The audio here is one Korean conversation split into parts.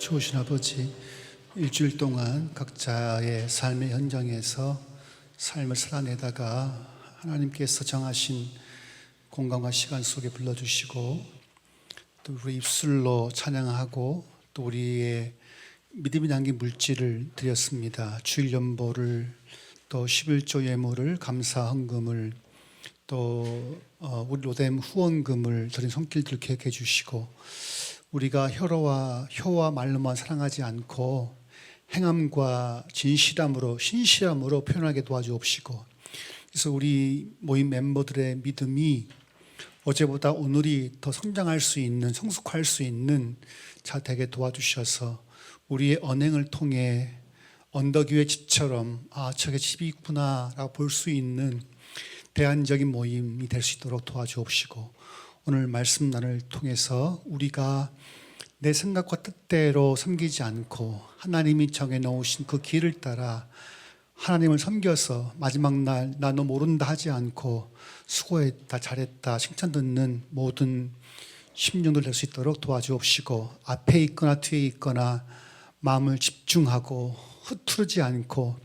좋으신 아버지, 일주일 동안 각자의 삶의 현장에서 삶을 살아내다가 하나님께서 정하신 공간과 시간 속에 불러주시고 또 우리 입술로 찬양하고 또 우리의 믿음이 담긴 물질을 드렸습니다. 주일 연보를 또 11조 예물을 감사 헌금을 또 우리 로뎀 후원금을 드린 손길들 기억해 주시고 우리가 혀와 말로만 사랑하지 않고 행함과 진실함으로 신실함으로 표현하게 도와주옵시고 그래서 우리 모임 멤버들의 믿음이 어제보다 오늘이 더 성장할 수 있는 성숙할 수 있는 자 되게 도와주셔서 우리의 언행을 통해 언덕 위의 집처럼 저게 집이 있구나 라고 볼 수 있는 대안적인 모임이 될 수 있도록 도와주옵시고 오늘 말씀 나를 통해서 우리가 내 생각과 뜻대로 섬기지 않고 하나님이 정해놓으신 그 길을 따라 하나님을 섬겨서 마지막 날 나 너 모른다 하지 않고 수고했다 잘했다 칭찬 듣는 모든 심령들 될 수 있도록 도와주옵시고 앞에 있거나 뒤에 있거나 마음을 집중하고 흐트르지 않고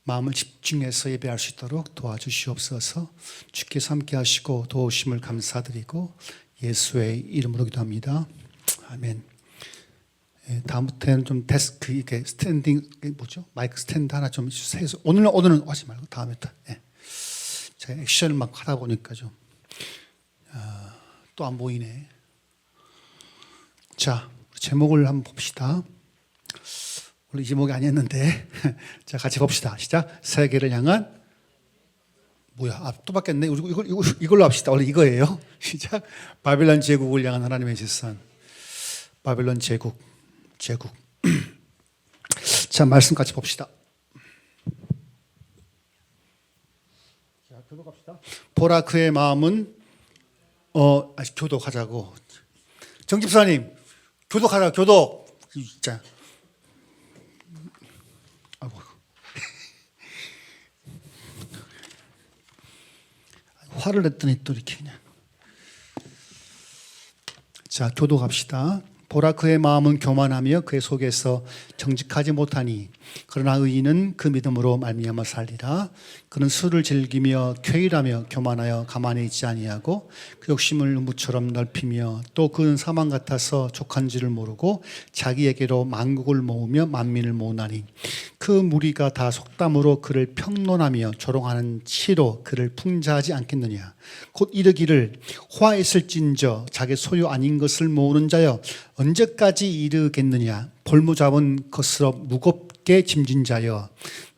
마음을 집중해서 예배할 수 있도록 도와주시옵소서. 주께서 함께 하시고 도우심을 감사드리고 예수의 이름으로 기도합니다. 아멘. 다음부터는 좀 데스크 이게 스탠딩 뭐죠? 마이크 스탠드 하나 좀 주세요. 오늘은 하지 말고 다음에 또. 제가 액션을 막 하다 보니까 좀 또 안 보이네. 자, 제목을 한번 봅시다. 원래 이 제목이 아니었는데 자 같이 봅시다. 시작. 세계를 향한 또 바뀌었네. 이걸로 합시다. 원래 이거예요. 시작. 바벨론 제국을 향한 하나님의 제산. 바벨론 제국. 자 말씀 같이 봅시다. 자 교독합시다. 보라 그의 마음은 교독하자고. 정집사님 교독하자. 교독. 자. 화를 냈더니 또 이렇게 그냥. 자, 교독합시다. 보라 그의 마음은 교만하며 그의 속에서 정직하지 못하니 그러나 의인은 그 믿음으로 말미암아 살리라. 그는 술을 즐기며 쾌일하며 교만하여 가만히 있지 아니하고 그 욕심을 우무처럼 넓히며 또 그는 사망 같아서 족한 줄을 모르고 자기에게로 만국을 모으며 만민을 모으나니 그 무리가 다 속담으로 그를 평론하며 조롱하는 치로 그를 풍자하지 않겠느냐. 곧 이르기를 화 있을진저 자기 소유 아닌 것을 모으는 자여 언제까지 이르겠느냐. 볼모 잡은 것으로 무겁게 짐진 자여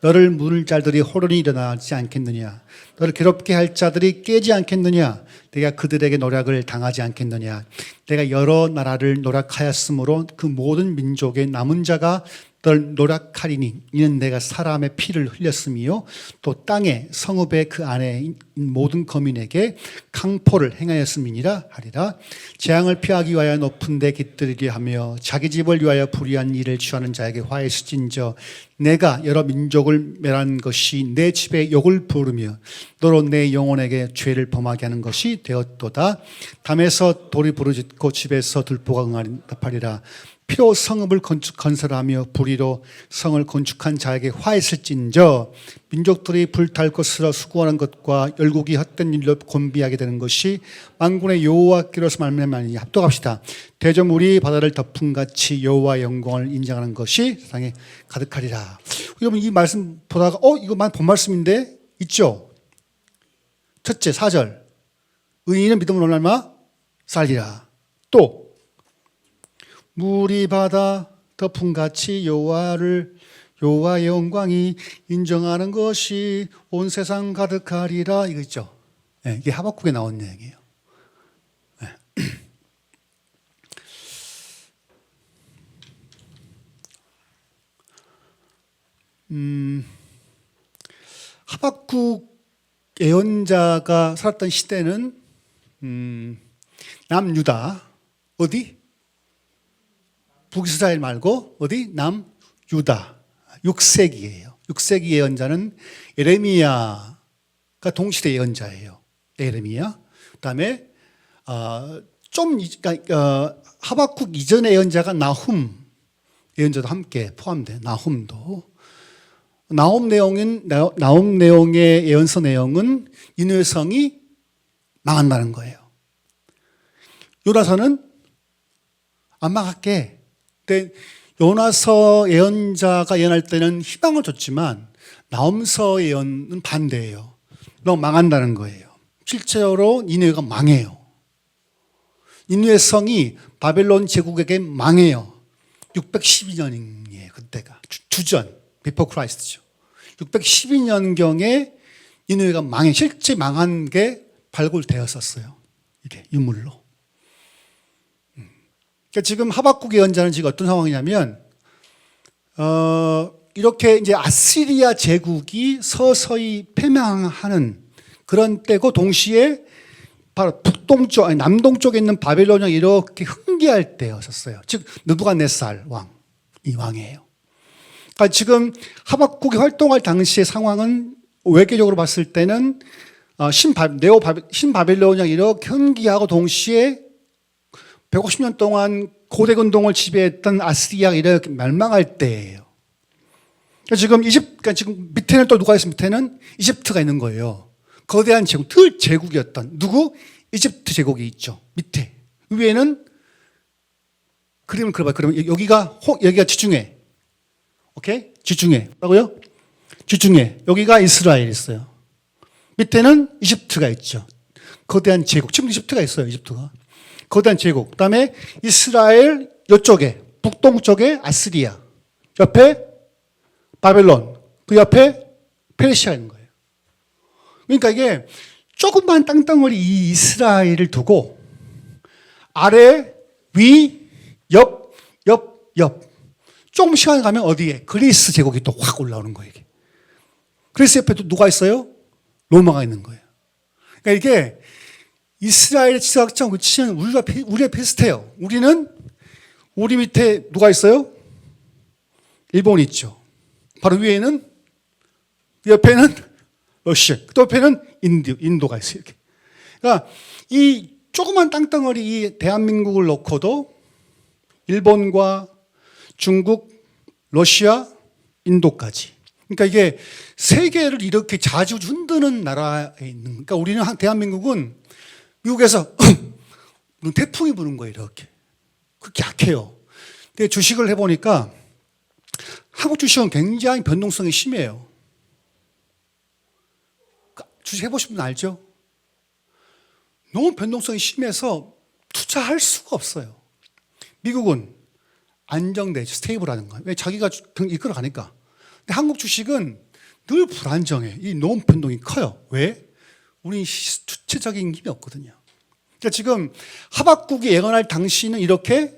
너를 물을 자들이 호련히 일어나지 않겠느냐. 너를 괴롭게 할 자들이 깨지 않겠느냐. 내가 그들에게 노략을 당하지 않겠느냐. 내가 여러 나라를 노략하였으므로 그 모든 민족의 남은 자가 널 노략하리니 이는 내가 사람의 피를 흘렸으며 또 땅의 성읍의 그 안에 모든 거민에게 강포를 행하였음이니라 하리라. 재앙을 피하기 위하여 높은 데 깃들이려 하며 자기 집을 위하여 불의한 일을 취하는 자에게 화했을진저 내가 여러 민족을 멸한 것이 내 집에 욕을 부르며 너로 내 영혼에게 죄를 범하게 하는 것이 되었도다. 담에서 돌이 부르짖고 집에서 들보가 응하리라. 피로 성읍을 건설하며 불의로 성을 건축한 자에게 화했을진저 민족들이 불탈 것으로 수고하는 것과 열국이 헛된 일로 곤비하게 되는 것이 만군의 여호와께로서 말미암으니. 합독합시다. 대저물이 바다를 덮음같이 여호와의 영광을 인정하는 것이 세상에 가득하리라. 여러분 이 말씀 보다가 이거 본 말씀인데 있죠. 첫째 4절 의인은 믿음으로 말미암아 살리라. 또 물이 바다 덮음같이 여호와의 영광이 인정하는 것이 온 세상 가득하리라. 이거 있죠. 이게 하박국에 나온 내용이에요. 하박국 예언자가 살았던 시대는 남유다 어디? 북이스라엘 말고 어디? 남유다 6세기예요. 6세기 예언자는 예레미야가 동시대 예언자예요. 예레미야. 그다음에 하박국 이전의 예언자가 나훔 예언자도 함께 포함돼. 나훔도. 나훔 내용의 예언서 내용은 니느웨 성이 망한다는 거예요. 요나서는 안 망할게. 근데 요나서 예언자가 예언할 때는 희망을 줬지만 나훔서 예언은 반대예요. 너 망한다는 거예요. 실제로 니느웨가 망해요. 니느웨 성이 바벨론 제국에게 망해요. 612년이에요. 그때가 주전, 비포 크라이스트죠. 612년경에 니느웨가 망해 실제 망한 게 발굴되었었어요. 이게 유물로. 그러니까 지금 하박국 예언자는 지금 어떤 상황이냐면 이렇게 이제 아시리아 제국이 서서히 패망하는 그런 때고 동시에 바로 북동쪽, 아니 남동쪽에 있는 바벨론이 이렇게 흥기할 때였었어요. 즉 느부갓네살 왕, 이 왕이에요. 그러니까 지금 하박국이 활동할 당시의 상황은 외교적으로 봤을 때는 신바벨론이 이렇게 흥기하고 동시에 150년 동안 고대 근동을 지배했던 아시리아가 이렇게 멸망할 때예요. 그러니까 지금 밑에는 또 누가 있어? 밑에는 이집트가 있는 거예요. 거대한 제국, 늘 제국이었던 누구? 이집트 제국이 있죠. 밑에. 위에는 그림을 그려봐요. 그러면 여기가 지중해. 오케이? 지중해. 뭐라고요? 지중해. 여기가 이스라엘 있어요. 밑에는 이집트가 있죠. 거대한 제국. 지금 이집트가 있어요. 이집트가. 거대한 제국. 그다음에 이스라엘 이쪽에 북동쪽에 아시리아. 옆에 바벨론. 그 옆에 페르시아 있는 거예요. 그러니까 이게 조금만 땅덩어리 이 이스라엘을 두고 아래, 위, 옆. 조금 시간이 가면 어디에? 그리스 제국이 또 확 올라오는 거예요. 이게. 그리스 옆에 또 누가 있어요? 로마가 있는 거예요. 그러니까 이게 이스라엘의 지리학적 위치는 우리가 비슷해요. 우리 밑에 누가 있어요? 일본이 있죠. 바로 위에는, 옆에는 러시아, 또 옆에는 인도가 있어요. 이렇게. 그러니까 이 조그만 땅덩어리 이 대한민국을 놓고도 일본과 중국, 러시아, 인도까지. 그러니까 이게 세계를 이렇게 자주 흔드는 나라에 있는. 그러니까 우리는 대한민국은 미국에서 태풍이 부는 거예요. 이렇게. 그렇게 약해요. 근데 주식을 해보니까 한국 주식은 굉장히 변동성이 심해요. 주식 해보신 분 알죠? 너무 변동성이 심해서 투자할 수가 없어요. 미국은 안정되죠. 스테이블하는 거예요. 왜? 자기가 이끌어 가니까. 근데 한국 주식은 늘 불안정해. 이 너무 변동이 커요. 왜? 우리 주체적인 힘이 없거든요. 그러니까 지금 하박국이 예언할 당시는 이렇게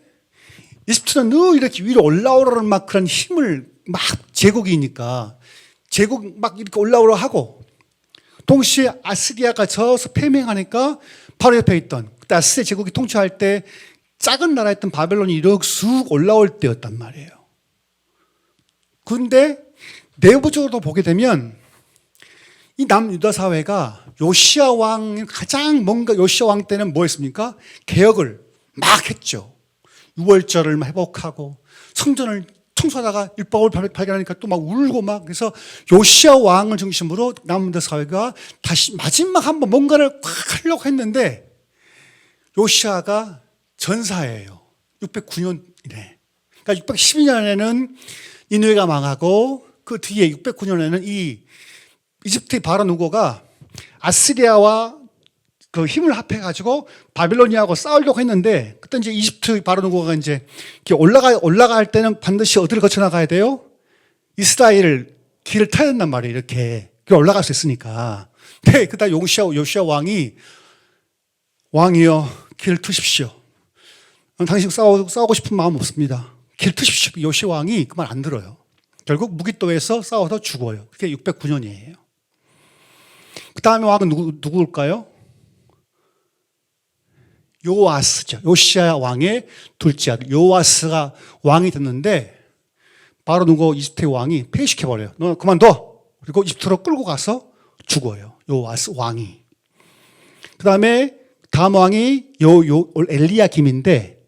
이집트는 늘 이렇게 위로 올라오라는 막 그런 힘을 막 제국이니까 제국 막 이렇게 올라오라 하고 동시에 아시리아가 져서 패맹하니까 바로 옆에 있던 그때 아시리아 제국이 통치할 때 작은 나라였던 바벨론이 이렇게 쑥 올라올 때였단 말이에요. 그런데 내부적으로 보게 되면 이 남유다 사회가 요시야 왕 요시야 왕 때는 뭐 했습니까? 개혁을 막 했죠. 유월절을 회복하고 성전을 청소하다가 율법을 발견하니까 또 막 울고 막 그래서 요시야 왕을 중심으로 남유다 사회가 다시 마지막 한번 뭔가를 꽉 하려고 했는데 요시야가 전사예요. 609년이네. 그러니까 612년에는 니느웨가 망하고 그 뒤에 609년에는 이 이집트의 바로 누고가 아시리아와 그 힘을 합해가지고 바빌로니아하고 싸우려고 했는데 그때 이제 이집트 바로 누고가 이제 올라갈 때는 반드시 어디를 거쳐 나가야 돼요? 이스라엘을 길을 타야 된단 말이에요. 이렇게 올라갈 수 있으니까. 근데 그다 요시야 왕이여 길을 트십시오. 당신 싸우고 싶은 마음 없습니다. 길 트십시오. 요시야 왕이 그 말 안 들어요. 결국 무기또에서 싸워서 죽어요. 그게 609년이에요. 그 다음에 왕은 누구일까요? 요아스죠. 요시야 왕의 둘째 아들 요아스가 왕이 됐는데 바로 이집트의 왕이 폐위시켜버려요. 너 그만둬. 그리고 이집트로 끌고 가서 죽어요. 요아스 왕이. 그 다음에 다음 왕이 엘리야김인데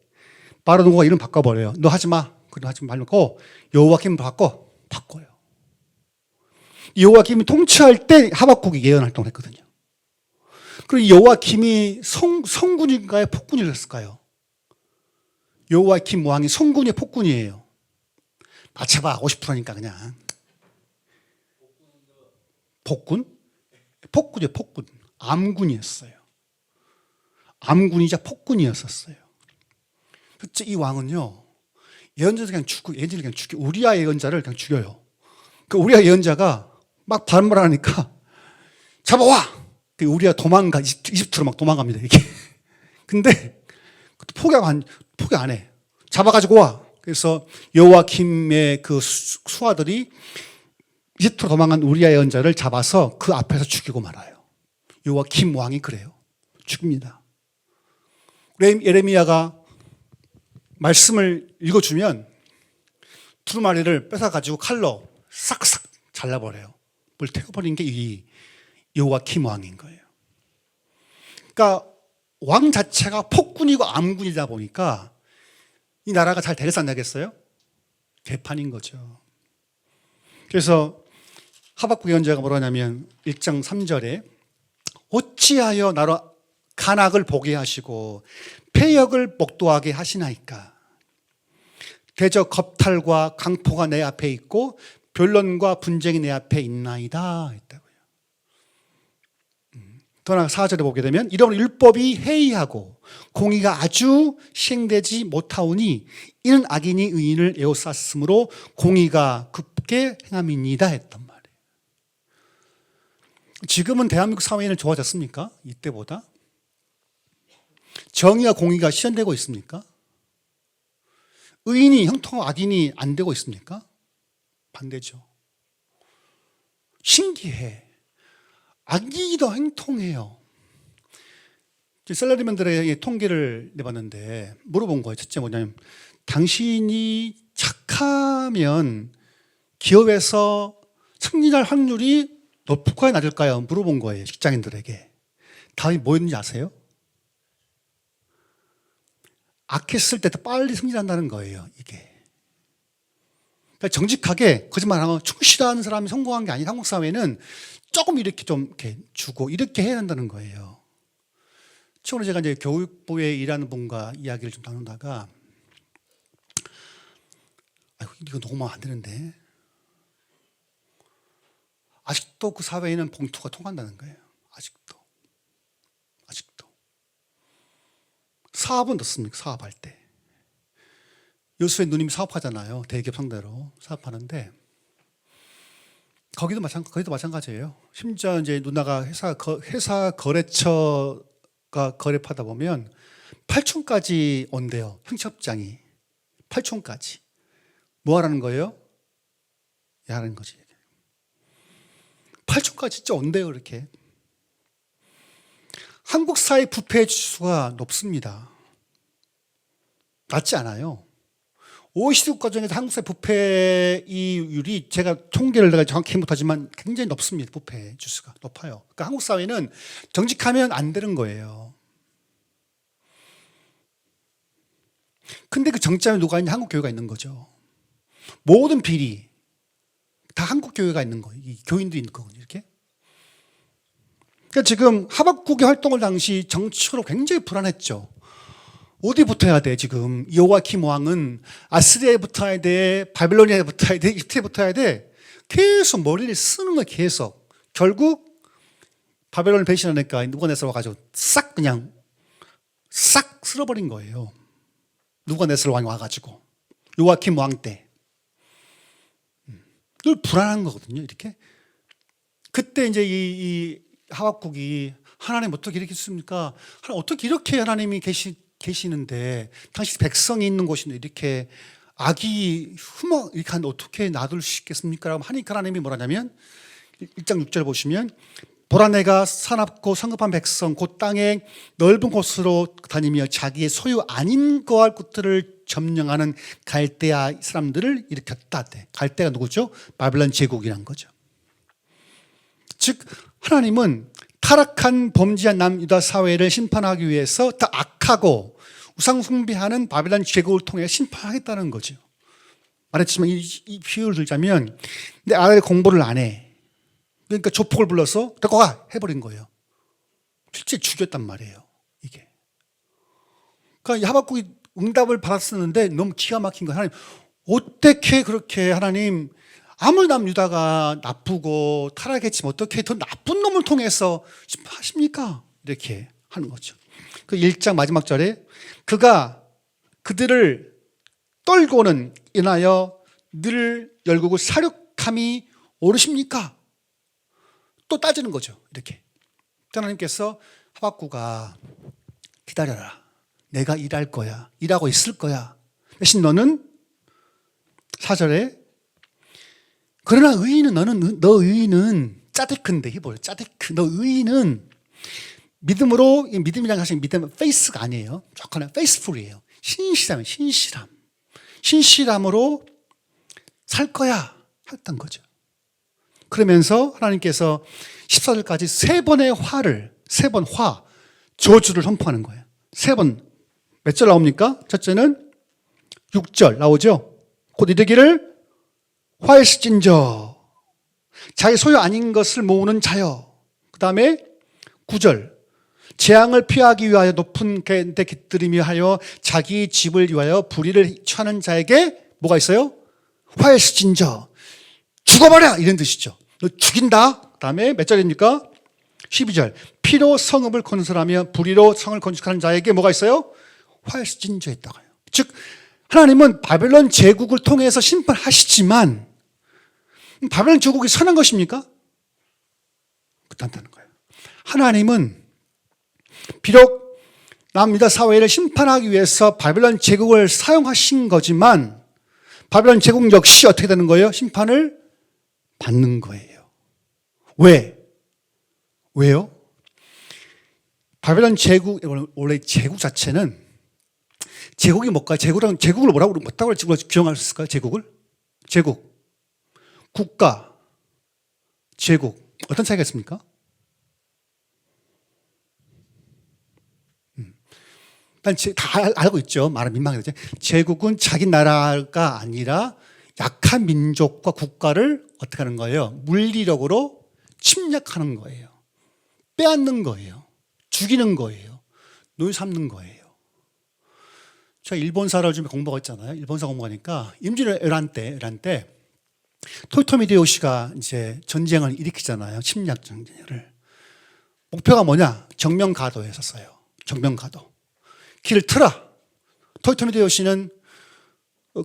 바로 누가 이름 바꿔버려요. 너 하지 마. 그런 하지 말고 여호와김 바꿔요. 여호와김이 통치할 때 하박국이 예언 활동을 했거든요. 그리고 여호와김이 성군인가요? 폭군이었을까요? 여호와김 왕이 성군이에요? 폭군이에요? 맞춰봐. 50%니까 그냥. 폭군? 폭군이에요. 폭군. 암군이었어요. 암군이자 폭군이었었어요. 이 왕은요, 예언자를 그냥 죽여. 우리아 예언자를 그냥 죽여요. 그 우리아 예언자가 막 반말하니까 잡아와! 그 우리아 도망가, 이집트로 막 도망갑니다, 이게. 근데 포기 안 해. 잡아가지고 와. 그래서 여호와김의 그 수하들이 이집트로 도망간 우리아 예언자를 잡아서 그 앞에서 죽이고 말아요. 여호와김 왕이 그래요. 죽입니다. 예레미야가 말씀을 읽어주면 두루마리를 뺏어가지고 칼로 싹싹 잘라버려요. 뭘 태워버린 게 이 여호와김 왕인 거예요. 그러니까 왕 자체가 폭군이고 암군이다 보니까 이 나라가 잘 되겠어 안 되겠어요? 개판인 거죠. 그래서 하박국 예언자가 뭐라냐면 1장 3절에 어찌하여 나로 간악을 보게 하시고 패역을 목도하게 하시나이까. 대저 겁탈과 강포가 내 앞에 있고 변론과 분쟁이 내 앞에 있나이다 했다고요. 더 나아가 4절에 보게 되면 이러므로 율법이 해이하고 공의가 아주 시행되지 못하오니 이는 악인이 의인을 에워쌌으므로 공의가 굳게 행함이니이다 했단 말이에요. 지금은 대한민국 사회는 좋아졌습니까? 이때보다? 정의와 공의가 실현되고 있습니까? 의인이 형통하고 악인이 안 되고 있습니까? 반대죠. 신기해. 악인이 더 형통해요. 셀러리맨들의 통계를 내봤는데 물어본 거예요. 첫째 뭐냐면 당신이 착하면 기업에서 승진할 확률이 높을까요? 낮을까요? 물어본 거예요. 직장인들에게. 답이 뭐였는지 아세요? 악했을 때 더 빨리 승진한다는 거예요, 이게. 그러니까 정직하게 거짓말하고 충실한 사람이 성공한 게 아니라 한국 사회는 조금 이렇게 좀 이렇게 주고 이렇게 해야 한다는 거예요. 최근에 제가 이제 교육부에 일하는 분과 이야기를 좀 나누다가, 아이고, 이거 녹음하면 안 되는데. 아직도 그 사회에는 봉투가 통한다는 거예요. 아직도. 사업은 어떻습니까? 사업할 때. 여수에 누님이 사업하잖아요. 대기업 상대로 사업하는데, 거기도 마찬가지예요. 심지어 이제 누나가 회사 거래처가 거래하다 보면 8촌까지 온대요. 형첩장이. 8촌까지. 뭐 하라는 거예요? 하라는 거지. 8촌까지 진짜 온대요, 이렇게. 한국 사회 부패 지수가 높습니다. 낮지 않아요. OECD 국가 중에서 한국 사회 부패 이율이 제가 통계를 내가 정확히 못하지만 굉장히 높습니다. 부패 지수가 높아요. 그러니까 한국 사회는 정직하면 안 되는 거예요. 근데 그 정점에 누가 있냐? 한국 교회가 있는 거죠. 모든 비리 다 한국 교회가 있는 거예요. 이 교인도 있는 거거든요. 이렇게. 그러니까 지금 하박국의 활동을 당시 정치적으로 굉장히 불안했죠. 어디 붙어야 돼? 지금 여호와김 왕은 아스리아에 붙어야 돼, 바빌로니아에 붙어야 돼, 이집트에 붙어야 돼. 계속 머리를 쓰는 거예요. 계속. 결국 바벨론을 배신하니까 누부갓네살 와가지고 싹 그냥 싹 쓸어버린 거예요. 누부갓네살 왕이 와가지고 여호와김 왕 때. 늘 불안한 거거든요. 이렇게. 그때 이제 이 하박국이 하나님 어떻게 이렇게 했습니까? 어떻게 이렇게 하나님이 계시는데 당시 백성이 있는 곳인데 이렇게 악이 이렇게 하는데 어떻게 놔둘 수 있겠습니까? 라고 하니까 하나님이 뭐라냐면 1장 6절 보시면 보라 내가 사납고 성급한 백성 곧 땅의 넓은 곳으로 다니며 자기의 소유 아닌 거할 것들을 점령하는 갈대아 사람들을 일으켰다. 갈대가 누구죠? 바벨론 제국이란 거죠. 즉 하나님은 타락한 범죄한 남유다 사회를 심판하기 위해서 더 악하고 우상 숭배하는 바벨론 제국을 통해 심판하겠다는 거죠. 말했지만 이 비유를 들자면 내 아들이 공부를 안 해. 그러니까 조폭을 불러서 데리고 가 해버린 거예요. 실제 죽였단 말이에요. 이게. 그러니까 이 하박국이 응답을 받았었는데 너무 기가 막힌 거예요. 하나님 어떻게 그렇게 하나님 아무리 남 유다가 나쁘고 타락했지만 어떻게 더 나쁜 놈을 통해서 하십니까? 이렇게 하는 거죠. 그 1장 마지막 절에 그가 그들을 떨고는 인하여 늘 열국을 사륙함이 옳으십니까? 또 따지는 거죠. 이렇게. 하나님께서 하박국아 기다려라. 내가 일할 거야. 일하고 있을 거야. 대신 너는 4절에 그러나 의인은 너 의인은 짜데크인데 히브리어 짜데크. 너 의인은 믿음으로 믿음이란 사실 믿음은 페이스가 아니에요. 조금 페이스풀이에요. 신실함으로 살 거야 했던 거죠. 그러면서 하나님께서 14절까지 세 번의 저주를 선포하는 거예요. 세 번. 몇 절 나옵니까? 첫째는 6절 나오죠. 곧 이르기를 화일진저 자기 소유 아닌 것을 모으는 자여. 그 다음에 9절 재앙을 피하기 위하여 높은 데 깃들이며 하여 자기 집을 위하여 불의를 취하는 자에게 뭐가 있어요? 화일진저 죽어버려 이런 뜻이죠. 너 죽인다. 그 다음에 몇 절입니까? 12절 피로 성읍을 건설하며 불의로 성을 건축하는 자에게 뭐가 있어요? 화일진저했다고요. 즉 하나님은 바벨론 제국을 통해서 심판하시지만 바벨론 제국이 선한 것입니까? 그렇다는 거예요. 하나님은 비록 남유다 사회를 심판하기 위해서 바벨론 제국을 사용하신 거지만 바벨론 제국 역시 어떻게 되는 거예요? 심판을 받는 거예요. 왜요? 바벨론 제국, 원래 제국 자체는 제국이 뭘까요? 제국을 뭐라고 규정할 수 있을까요? 제국. 국가. 제국. 어떤 차이가 있습니까? 다 알고 있죠. 말은 민망해도. 제국은 자기 나라가 아니라 약한 민족과 국가를 어떻게 하는 거예요? 물리력으로 침략하는 거예요. 빼앗는 거예요. 죽이는 거예요. 노예 삼는 거예요. 제가 일본사를 좀 공부하고 있잖아요. 일본사 공부하니까 임진왜란 때 토요토미 히데요시가 이제 전쟁을 일으키잖아요. 침략 전쟁을. 목표가 뭐냐? 정명가도였었어요. 정명가도. 길을 트라. 토요토미 히데요시는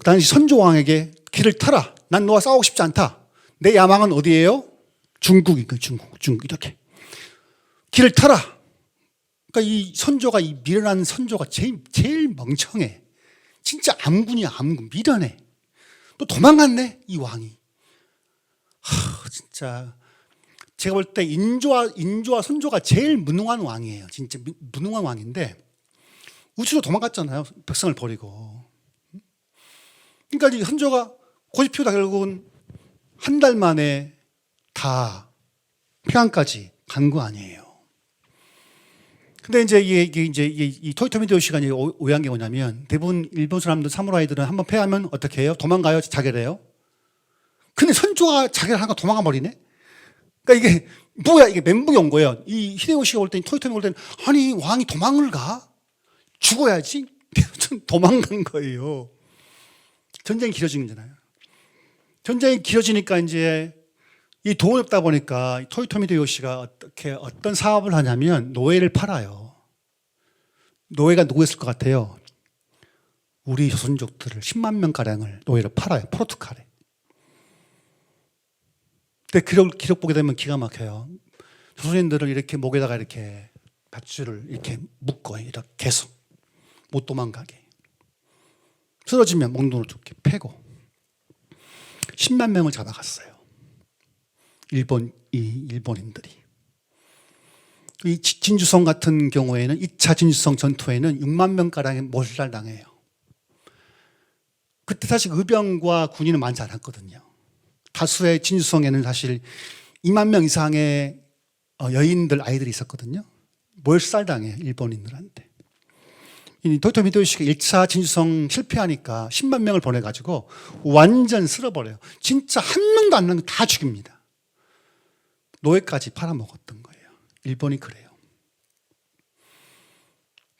당시 선조왕에게 길을 트라. 난 너와 싸우고 싶지 않다. 내 야망은 어디예요? 중국이니까 중국 이렇게. 길을 트라. 그러니까 이 미련한 선조가 제일 멍청해. 진짜 암군이야, 암군. 미련해. 또 도망갔네, 이 왕이. 진짜. 제가 볼 때 인조와 선조가 제일 무능한 왕이에요. 진짜 무능한 왕인데, 우주로 도망갔잖아요. 백성을 버리고. 그러니까 이 선조가 고집 피우다 결국은 한 달 만에 다 평양까지 간 거 아니에요. 근데 이제 이 토요토미 히데요시가 오해한 게 뭐냐면 대부분 일본 사람들 사무라이들은 한번 패하면 어떻게 해요? 도망가요? 자결해요? 근데 선조가 자결을 하니까 도망가 버리네? 그러니까 이게 뭐야? 이게 멘붕이 온 거예요. 이 히데요시가 올 땐 토요토미가 올 때는 아니 왕이 도망을 가? 죽어야지? 도망간 거예요. 전쟁이 길어진 거잖아요. 전쟁이 길어지니까 이제 이 돈이 없다 보니까 토요토미 히데요시가 어떤 사업을 하냐면 노예를 팔아요. 노예가 누구였을 것 같아요? 우리 조선족들을 10만 명가량을 노예로 팔아요. 포르투갈에. 근데 기록 보게 되면 기가 막혀요. 조선인들을 이렇게 목에다가 이렇게 밧줄을 이렇게 묶어요. 이렇게 계속 못 도망가게. 쓰러지면 몽둥이로 이렇게 패고 10만 명을 잡아갔어요. 일본인들이. 이 진주성 같은 경우에는 2차 진주성 전투에는 6만 명가량의 몰살당해요. 그때 사실 의병과 군인은 많지 않았거든요. 다수의 진주성에는 사실 2만 명 이상의 여인들, 아이들이 있었거든요. 몰살당해요, 일본인들한테. 이 도이토 미도시가 1차 진주성 실패하니까 10만 명을 보내가지고 완전 쓸어버려요. 진짜 한 명도 안 남고 다 죽입니다. 노예까지 팔아먹었던 거예요. 일본이 그래요.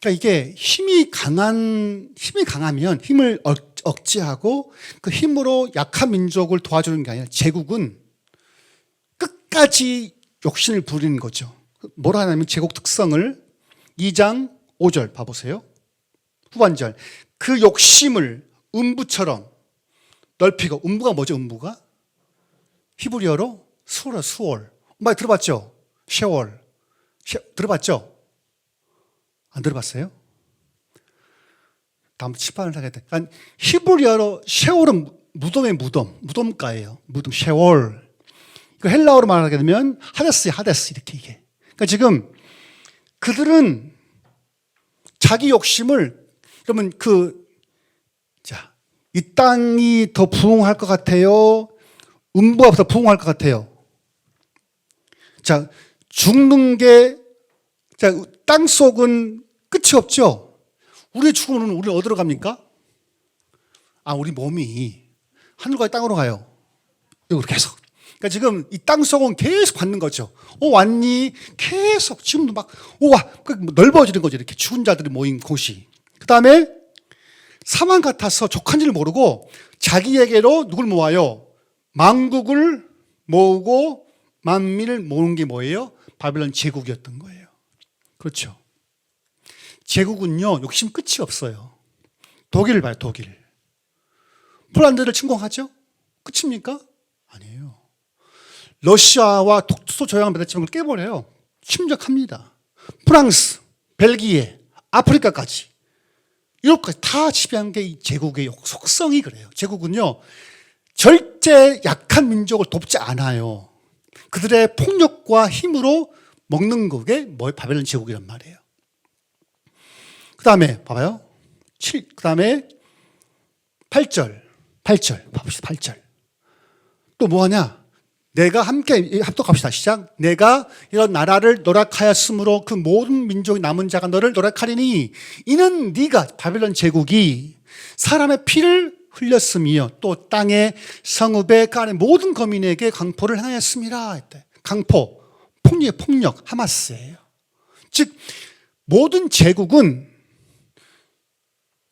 그러니까 이게 힘이 강하면 힘을 억제하고 그 힘으로 약한 민족을 도와주는 게 아니라 제국은 끝까지 욕심을 부리는 거죠. 뭐라 하냐면 제국 특성을 2장 5절 봐보세요. 후반절. 그 욕심을 음부처럼 넓히고, 음부가 뭐죠? 음부가? 히브리어로 수월. 많이 들어봤죠? 쉐월. 들어봤죠? 안 들어봤어요? 다음 칠판을 하겠다. 그러니까 히브리어로 쉐월은 무덤의 무덤가예요. 무덤, 쉐월. 그 헬라어로 말하게 되면 하데스 이렇게 이게. 그러니까 지금 그들은 자기 욕심을, 그러면 이 땅이 더 부흥할 것 같아요? 음부가 더 부흥할 것 같아요? 자, 죽는 게, 땅 속은 끝이 없죠? 우리의 죽음은 우리 어디로 갑니까? 우리 몸이 하늘과 땅으로 가요. 이거 계속. 그러니까 지금 이 땅 속은 계속 받는 거죠. 왔니? 계속 지금도 막 넓어지는 거죠. 이렇게 죽은 자들이 모인 곳이. 그 다음에 사망 같아서 족한 줄 모르고 자기에게로 누굴 모아요? 만국을 모으고 만민을 모으는 게 뭐예요? 바벨론 제국이었던 거예요. 그렇죠. 제국은요, 욕심 끝이 없어요. 독일을 봐요, 독일. 폴란드를 침공하죠? 끝입니까? 아니에요. 러시아와 독소 조약을 맺었지만 그걸 깨버려요. 침략합니다. 프랑스, 벨기에, 아프리카까지. 이렇게 다 지배한 게 이 제국의 속성이 그래요. 제국은요, 절대 약한 민족을 돕지 않아요. 그들의 폭력과 힘으로 먹는 그게 바벨론 제국이란 말이에요. 그 다음에 봐봐요. 그 다음에 8절 봐봅시다. 8절. 또 뭐하냐? 내가 함께 합독합시다. 시작. 내가 이런 나라를 노력하였으므로 그 모든 민족의 남은 자가 너를 노력하리니 이는 네가 바벨론 제국이 사람의 피를 흘렸으며 또 땅의 성읍에 가는 모든 거민에게 강포를 행하였습니다. 했대. 강포, 폭력, 하마스예요. 즉 모든 제국은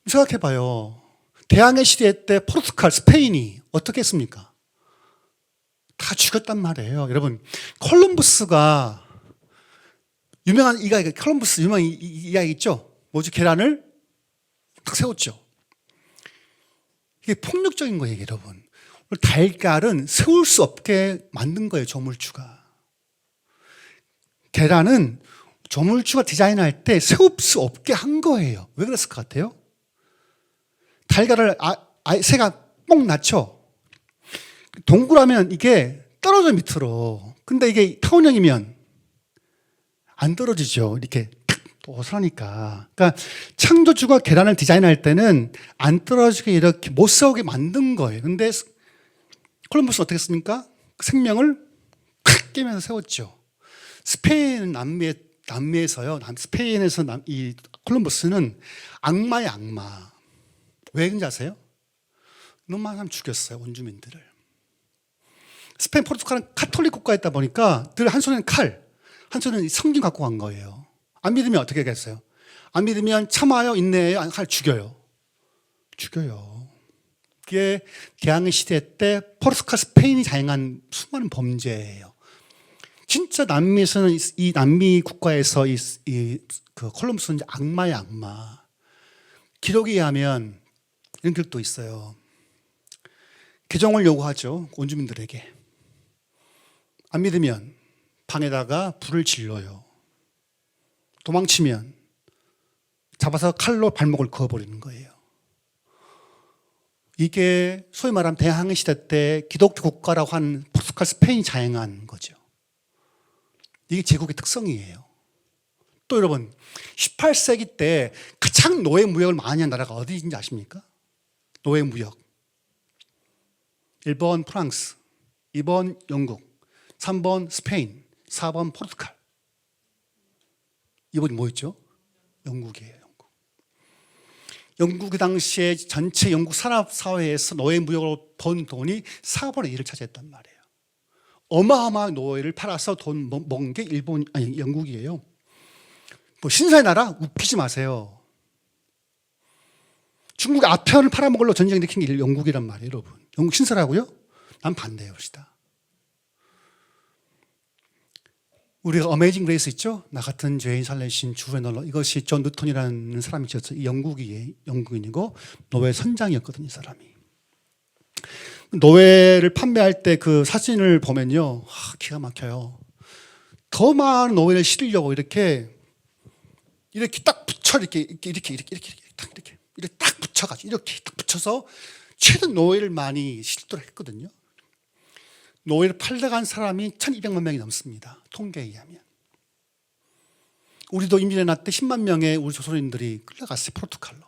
생각해봐요. 대항해 시대 때 포르투갈, 스페인이 어떻게 했습니까? 다 죽였단 말이에요. 여러분, 콜럼버스가 유명한 이야기, 콜럼버스 유명한 이야기 있죠? 뭐지? 계란을 딱 세웠죠. 이게 폭력적인 거예요, 여러분. 달걀은 세울 수 없게 만든 거예요, 조물주가. 계란은 조물주가 디자인할 때 세울 수 없게 한 거예요. 왜 그랬을 것 같아요? 달걀을 새가 뽕 낳죠. 동그라면 이게 떨어져 밑으로. 근데 이게 타원형이면 안 떨어지죠. 이렇게 탁 도설하니까. 그러니까 창조주가 계란을 디자인할 때는 안 떨어지게 이렇게 못 세우게 만든 거예요. 근데 콜럼버스는 어떻게 했습니까? 생명을 탁 깨면서 세웠죠. 스페인 남미에서요. 스페인에서 이 콜럼버스는 악마의 악마. 왜 그런지 아세요? 너무 많은 사람 죽였어요. 원주민들을. 스페인, 포르투갈은 카톨릭 국가였다 보니까 늘 한 손에는 칼, 한 손에는 성경 갖고 간 거예요. 안 믿으면 어떻게 하겠어요? 안 믿으면 참아요, 인내해요, 칼 죽여요. 그게 대항해 시대 때 포르투갈, 스페인이 자행한 수많은 범죄예요. 진짜 남미에서는 이 남미 국가에서 그 콜럼버스는 악마의 악마. 기록에 의하면 이런 기록도 있어요. 개종을 요구하죠, 원주민들에게. 안 믿으면 방에다가 불을 질러요. 도망치면 잡아서 칼로 발목을 그어버리는 거예요. 이게 소위 말하면 대항해 시대 때 기독교 국가라고 한 포르투갈, 스페인이 자행한 거죠. 이게 제국의 특성이에요. 또 여러분, 18세기 때 가장 노예 무역을 많이 한 나라가 어디인지 아십니까? 노예 무역. 1번 프랑스, 2번 영국, 3번 스페인, 4번 포르투갈. 이번이 뭐였죠? 영국이에요. 영국. 영국의 당시에 전체 영국 산업사회에서 노예 무역으로 번 돈이 4분의 1을 차지했단 말이에요. 어마어마한 노예를 팔아서 돈 먹은 게 영국이에요. 뭐 신사의 나라? 웃기지 마세요. 중국 아편을 팔아먹으려고 전쟁 일으킨 게 영국이란 말이에요, 여러분. 영국 신사라고요? 난 반대해요, 시다. 우리가 어메이징 그레이스 있죠? 나 같은 죄인 살리신 주의 널러. 이것이 존 뉴턴이라는 사람이 지었어요. 영국인이고 노예 선장이었거든요, 이 사람이. 노예를 판매할 때 그 사진을 보면요, 기가 막혀요. 더 많은 노예를 실으려고 이렇게 딱 붙여 이렇게 딱 붙여가지고 이렇게 딱 붙여서 최대 노예를 많이 실도록 했거든요. 노예를 팔려간 사람이 1200만 명이 넘습니다. 통계에 의하면. 우리도 임진왜란 때 10만 명의 우리 조선인들이 끌려갔어요. 포르투갈로.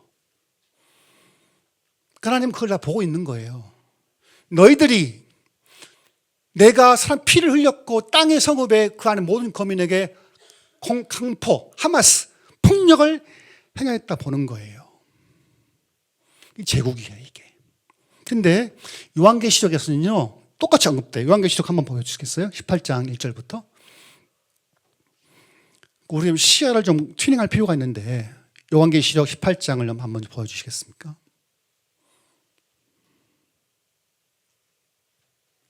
하나님 그걸 다 보고 있는 거예요. 너희들이 내가 사람 피를 흘렸고 땅의 성읍에 그 안에 모든 거민에게 강포, 하마스, 폭력을 행하였다 보는 거예요. 이 제국이에요, 이게. 근데 요한계시록에서는요, 똑같이 언급돼요. 요한계시록 한번 보여주시겠어요? 18장 1절부터. 우리 시야를 좀 튜닝할 필요가 있는데 요한계시록 18장을 한번 보여주시겠습니까?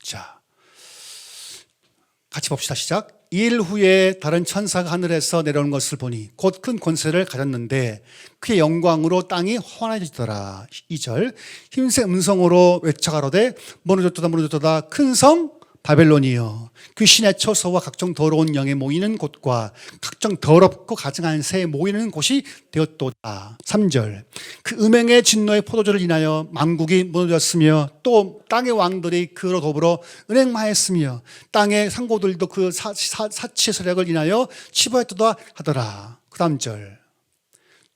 자, 같이 봅시다. 시작. 2일 후에 다른 천사가 하늘에서 내려오는 것을 보니 곧 큰 권세를 가졌는데 그의 영광으로 땅이 환해지더라. 2절. 힘센 음성으로 외쳐가로되 무너졌도다 큰 성 바벨론이여 귀신의 처소와 각종 더러운 영에 모이는 곳과 각종 더럽고 가증한 새에 모이는 곳이 되었도다. 3절. 그 음행의 진노의 포도주를 인하여 만국이 무너졌으며 또 땅의 왕들이 그로 더불어 은행마했으며 땅의 상고들도 그 사치의 세력을 인하여 치부했도다 하더라. 그 다음 절.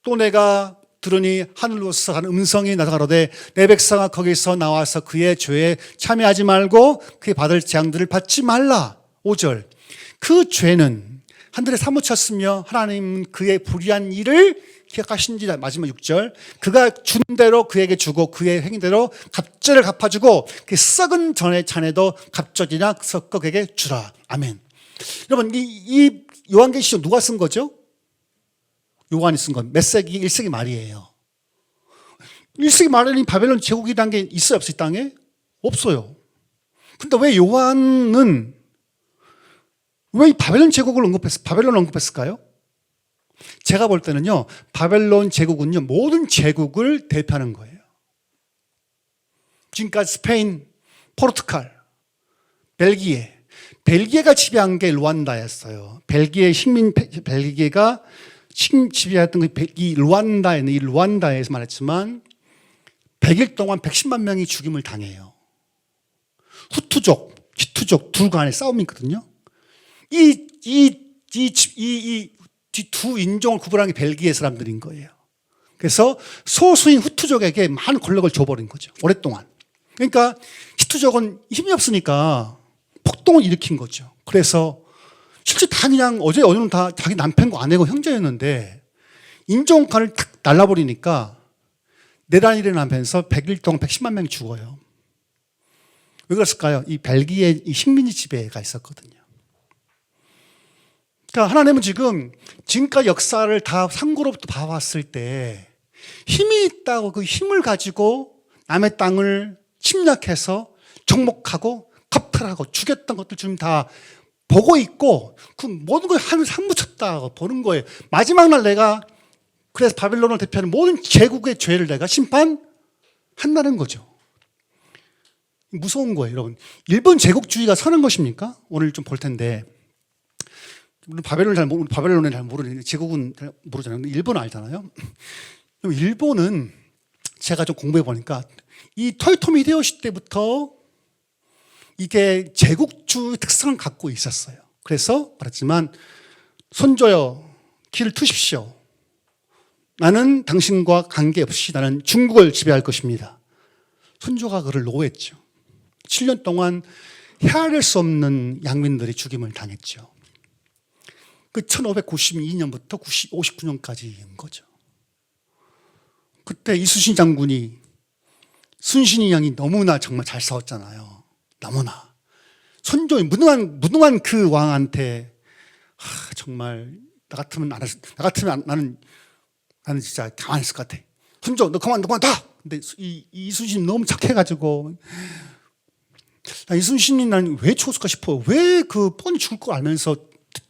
또 내가 들으니 하늘로서 한 음성이 나타가로되 내 백성아 거기서 나와서 그의 죄에 참여하지 말고 그의 받을 재앙들을 받지 말라. 5절. 그 죄는 하늘에 사무쳤으며 하나님 그의 불의한 일을 기억하신지라. 마지막 6절. 그가 준 대로 그에게 주고 그의 행위대로 갑절을 갚아주고 그 썩은 전의 잔에도 갑절이나 섞어 그에게 주라. 아멘. 여러분 이 요한계시록 누가 쓴 거죠? 요한이 쓴 건 몇 세기? 1세기 말이에요. 1세기 말에는 바벨론 제국이라는 게 있어요, 없어요, 이 땅에? 없어요. 근데 왜 요한은 왜 이 바벨론 제국을 바벨론을 언급했을까요? 제가 볼 때는요, 바벨론 제국은요, 모든 제국을 대표하는 거예요. 지금까지 스페인, 포르투갈, 벨기에가 지배한 게 루안다였어요. 벨기에가 지배했던 이 루안다에서 말했지만 100일 동안 110만 명이 죽임을 당해요. 후투족, 히투족 둘 간의 싸움이 있거든요. 이 두 인종을 구분하는 게 벨기에 사람들인 거예요. 그래서 소수인 후투족에게 많은 권력을 줘버린 거죠. 오랫동안. 그러니까 히투족은 힘이 없으니까 폭동을 일으킨 거죠. 그래서 실제 다 그냥 어제는 다 자기 남편과 아내고 형제였는데 인종간을 탁 날라버리니까 내란이 일어나면서 100일 동안 110만 명이 죽어요. 왜 그랬을까요? 이 벨기에 이 식민지 지배가 있었거든요. 그러니까 하나님은 지금까지 역사를 다 상고로부터 봐왔을 때 힘이 있다고 그 힘을 가지고 남의 땅을 침략해서 정복하고 갑탈하고 죽였던 것들 지금 다 보고 있고 그 모든 걸 하늘 상무쳤다고 보는 거예요. 마지막 날 내가 그래서 바벨론을 대표하는 모든 제국의 죄를 내가 심판한다는 거죠. 무서운 거예요, 여러분. 일본 제국주의가 선한 것입니까? 오늘 좀 볼 텐데. 바벨론을 잘 모르는 제국은 잘 모르잖아요. 일본은 알잖아요. 일본은 제가 좀 공부해 보니까 이 토요토미 히데요시 때부터 이게 제국주의 특성을 갖고 있었어요. 그래서 말했지만 손줘요, 길을 트십시오. 나는 당신과 관계없이 나는 중국을 지배할 것입니다. 손조가 그를 노했죠. 7년 동안 헤아릴 수 없는 양민들이 죽임을 당했죠. 그 1592년부터 59년까지인 거죠. 그때 이순신 장군이 순신이 형이 너무나 정말 잘 싸웠잖아요. 너무나. 선조 무능한 그 왕한테 정말 나 같으면 나는 진짜 가만히 있을 것 같아. 선조 너 그만 둬. 근데 이순신 너무 착해가지고 이순신이 난 왜 죽었을까 싶어요. 왜 그 뻔히 죽을 걸 알면서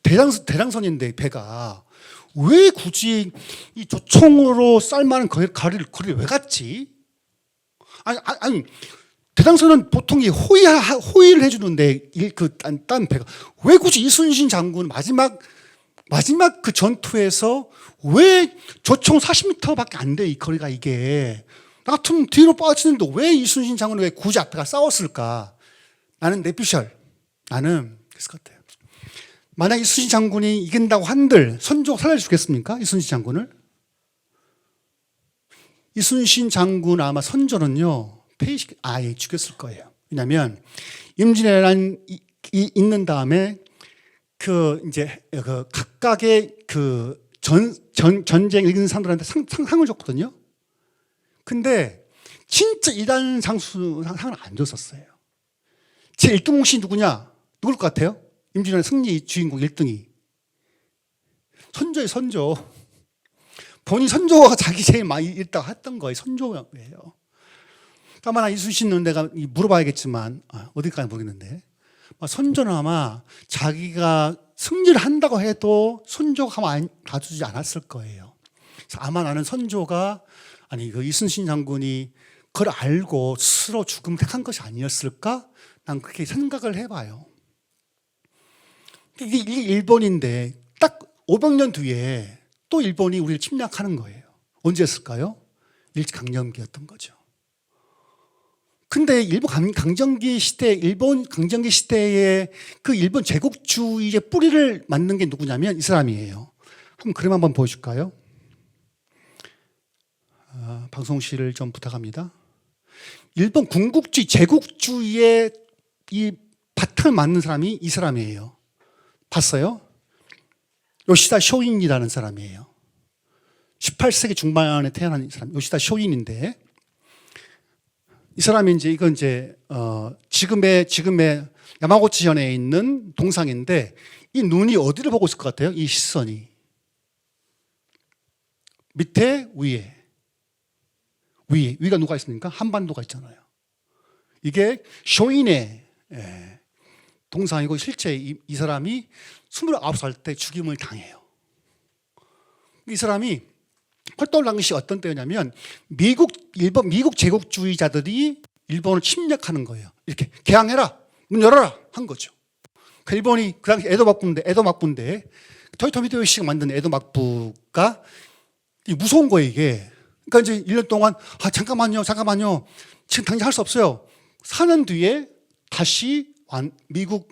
대장선인데 배가 왜 굳이 이 조총으로 쌀만한 거리를 왜 갔지? 아니 대장선은 보통 호위를 해주는데 딴 배가 왜 굳이 이순신 장군 마지막 그 전투에서 왜 조총 40m밖에 안 돼 이 거리가 이게 나 같으면 뒤로 빠지는데 왜 이순신 장군은 왜 굳이 앞에가 싸웠을까? 나는 나는 그랬을 것 같아요. 만약 이순신 장군이 이긴다고 한들 선조가 살려주겠습니까? 이순신 장군을? 이순신 장군 아마 선조는요 아예 죽였을 거예요. 왜냐하면 임진왜란 있는 다음에 이제 각각의 전쟁 이긴 사람들한테 상을 줬거든요. 근데 진짜 이단 상을 안 줬었어요. 제 1등 혹시 누구냐? 누굴 것 같아요? 임진왜란 승리 주인공 1등이 선조예요. 선조. 본인 선조가 자기 제일 많이 읽다가 했던 거예요. 선조예요. 아마 이순신은 내가 물어봐야겠지만 어디까지 모르겠는데 선조는 아마 자기가 승리를 한다고 해도 선조가 가만 놔두지 않았을 거예요. 그래서 아마 나는 선조가 그 이순신 장군이 그걸 알고 스스로 죽음을 택한 것이 아니었을까? 난 그렇게 생각을 해봐요. 이게 일본인데 딱 500년 뒤에 또 일본이 우리를 침략하는 거예요. 언제였을까요? 일제강점기였던 거죠. 근데 일본 강점기 시대에 그 일본 제국주의의 뿌리를 만든 게 누구냐면 이 사람이에요. 한번 그림 한번 보여줄까요? 방송실을 좀 부탁합니다. 일본 군국주의, 제국주의의 이 바탕을 만든 사람이 이 사람이에요. 봤어요? 요시다 쇼인이라는 사람이에요. 18세기 중반에 태어난 사람, 요시다 쇼인인데 이 사람이 이건 지금의 야마구치현에 있는 동상인데 이 눈이 어디를 보고 있을 것 같아요? 이 시선이 밑에 위가 누가 있습니까? 한반도가 있잖아요. 이게 쇼인의 동상이고 실제 이 사람이 29살 때 죽임을 당해요. 이 사람이 활동을 한 것이 어떤 때였냐면 미국 제국주의자들이 일본을 침략하는 거예요. 이렇게 개항해라, 문 열어라 한 거죠. 그 일본이 그 당시 에도 막부인데 토요토미 히데요시가 만든 에도 막부가 무서운 거예요 이게. 그러니까 이제 1년 동안 잠깐만요. 지금 당장 할 수 없어요. 사는 뒤에 다시 미국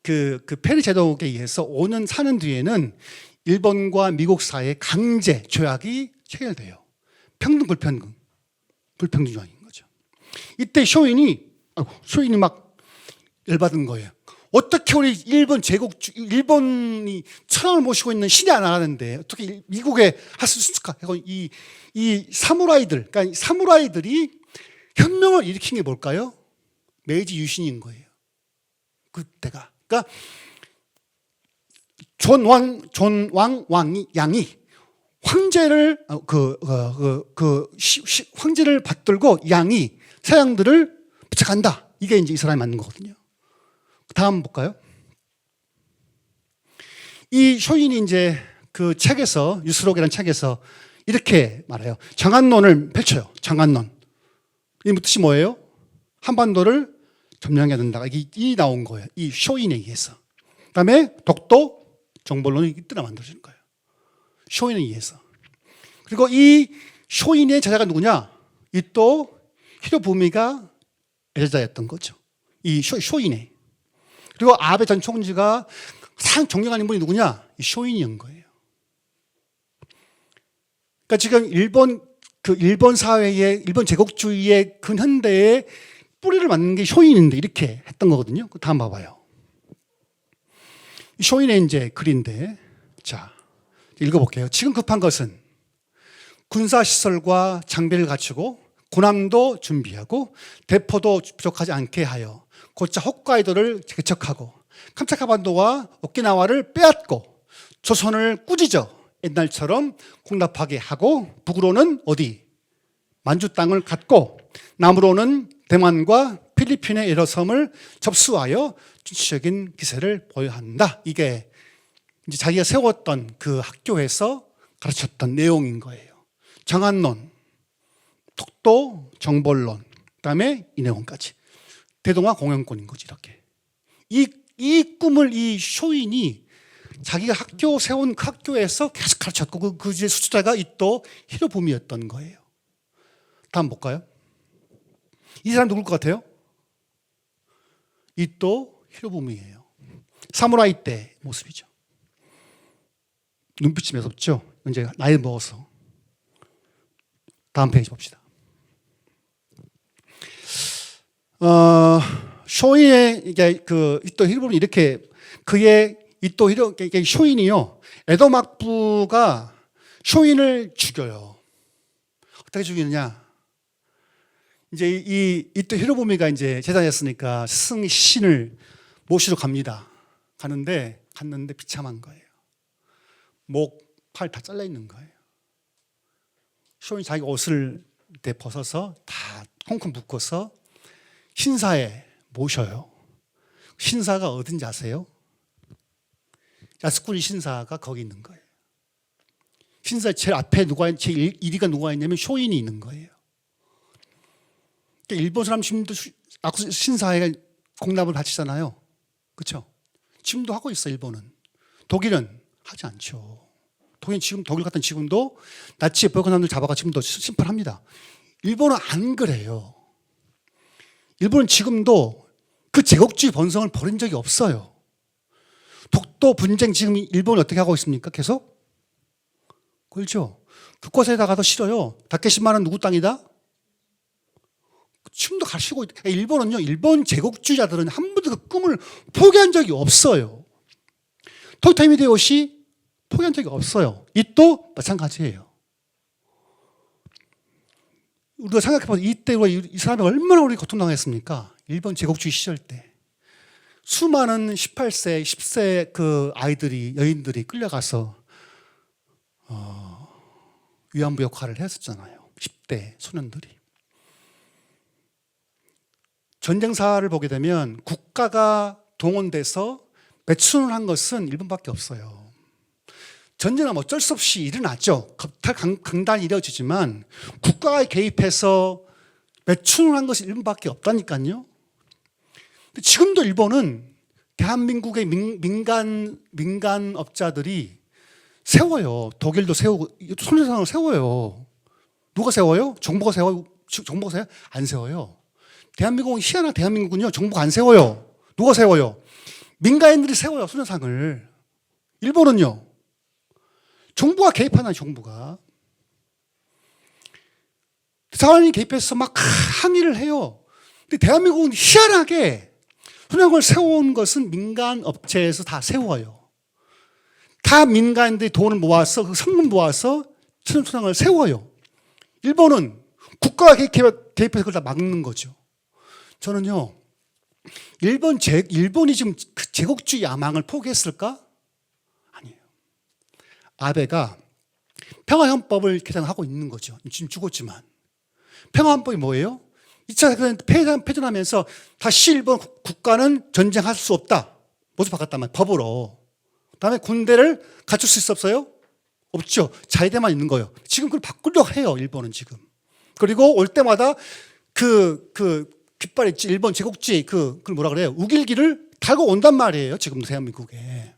그 페리 제독에 의해서 사는 뒤에는 일본과 미국 사이의 강제 조약이 체결돼요. 평등 불평등 조약인 거죠. 이때 쇼인이 막 열받은 거예요. 어떻게 우리 일본이 천황을 모시고 있는 신이 나라는데 어떻게 미국에 할 수 있을까? 이 사무라이들이 혁명을 일으킨 게 뭘까요? 메이지 유신인 거예요. 그때가. 그러니까 양이 황제를 황제를 받들고 양이 서양들을 부착한다. 이게 이제 이 사람이 맞는 거거든요. 다음 볼까요? 이 쇼인이 이제 그 책에서 유스록이라는 책에서 이렇게 말해요. 장안론을 펼쳐요. 장안론. 이 뜻이 뭐예요? 한반도를 점령해야 된다. 이 나온 거예요. 이 쇼인에 의해서. 그다음에 독도 정벌론이 이때나 만들어지는 거예요. 쇼인에 의해서. 그리고 이 쇼인의 제자가 누구냐? 이 또 히로부미가 제자였던 거죠. 이 쇼인의. 그리고 아베 전 총리가 가장 존경하는 인물이 누구냐? 이 쇼인이인 거예요. 그러니까 지금 일본 사회의 일본 제국주의의 근현대의 뿌리를 맞는 게 쇼인인데 이렇게 했던 거거든요. 다음 봐봐요. 쇼인의 이제 글인데, 자 읽어볼게요. 지금 급한 것은 군사시설과 장비를 갖추고 군함도 준비하고 대포도 부족하지 않게 하여 곧자 홋카이도를 개척하고 캄차카반도와 오키나와를 빼앗고 조선을 꾸짖어 옛날처럼 공납하게 하고 북으로는 어디? 만주 땅을 갖고 남으로는 대만과 필리핀의 여러 섬을 접수하여 전체적인 기세를 보여야 한다. 이게 이제 자기가 세웠던 그 학교에서 가르쳤던 내용인 거예요. 정한론, 독도, 정벌론, 그다음에 이 내용까지 대동아 공영권인 거지 이렇게. 이 꿈을 이 쇼인이 자기가 학교 세운 그 학교에서 계속 가르쳤고 그 수주자가 이토 히로부미였던 거예요. 다음 볼까요? 이 사람 누굴 것 같아요? 이토 히로부미예요. 사무라이 때 모습이죠. 눈빛이 매섭죠? 이제 나이 먹어서. 다음 페이지 봅시다. 쇼인의 이게 그 이토 히로부미 이렇게 그의 이토 히로 쇼인이요. 에도 막부가 쇼인을 죽여요. 어떻게 죽이느냐? 이제 이 이토 히로부미가 이제 재단했으니까 스승 신을 모시러 갑니다. 갔는데 비참한 거예요. 목, 팔 다 잘라 있는 거예요. 쇼인이 자기 옷을 벗어서 다 콩콩 묶어서 신사에 모셔요. 신사가 어딘지 아세요? 야스쿠니 신사가 거기 있는 거예요. 신사 제일 앞에 제일 1위가 누가 있냐면 쇼인이 있는 거예요. 그러니까 일본 사람 지금도 신사에 공납을 바치잖아요. 그렇죠? 지금도 하고 있어 일본은. 독일은 하지 않죠. 독일 같은 지금도 나치의 보역관람들 잡아가 지금도 심판합니다. 일본은 안 그래요. 일본은 지금도 그 제국주의 본성을 버린 적이 없어요. 독도 분쟁 지금 일본이 어떻게 하고 있습니까? 계속? 그렇죠. 그곳에다가도 싫어요. 다케시마는 누구 땅이다? 지금도 가시고 있다. 일본은요, 일본 제국주의자들은 한 번도 그 꿈을 포기한 적이 없어요. 토요토미 히데요시 포기한 적이 없어요. 이또 마찬가지예요. 우리가 생각해보면 이때 이 사람이 얼마나 우리 고통당했습니까? 일본 제국주의 시절 때. 수많은 18세, 10세 그 아이들이, 여인들이 끌려가서 위안부 역할을 했었잖아요. 10대 소년들이. 전쟁사를 보게 되면 국가가 동원돼서 매춘을 한 것은 일본밖에 없어요. 전쟁은 어쩔 수 없이 일어났죠. 강단이 이루어지지만 국가가 개입해서 매춘을 한 것이 일본밖에 없다니까요. 근데 지금도 일본은 대한민국의 민간업자들이 세워요. 독일도 세우고 손해상을 세워요. 누가 세워요? 정부가 세워요? 정부가 세워요? 안 세워요. 대한민국은 희한한 대한민국은요. 정부가 안 세워요. 누가 세워요? 민간인들이 세워요. 손해상을. 일본은요. 정부가 개입하나요? 정부가. 사관이 개입해서 막 항의를 해요. 근데 대한민국은 희한하게 손해상을 세워온 것은 민간 업체에서 다 세워요. 다 민간인들이 돈을 모아서 그 성금 모아서 손해상을 세워요. 일본은 국가가 개입해서 그걸 다 막는 거죠. 저는요, 일본이 지금 그 제국주의 야망을 포기했을까? 아니에요. 아베가 평화헌법을 개정하고 있는 거죠. 지금 죽었지만. 평화헌법이 뭐예요? 2차 세계대전 패전하면서 다시 일본 국가는 전쟁할 수 없다. 모두 바꿨단 말이에요. 법으로. 그다음에 군대를 갖출 수 있었어요? 없죠. 자위대만 있는 거예요. 지금 그걸 바꾸려고 해요. 일본은 지금. 그리고 올 때마다 깃발 있지. 일본 제국주의 그걸 뭐라 그래요? 우길기를 달고 온단 말이에요. 지금 대한민국에.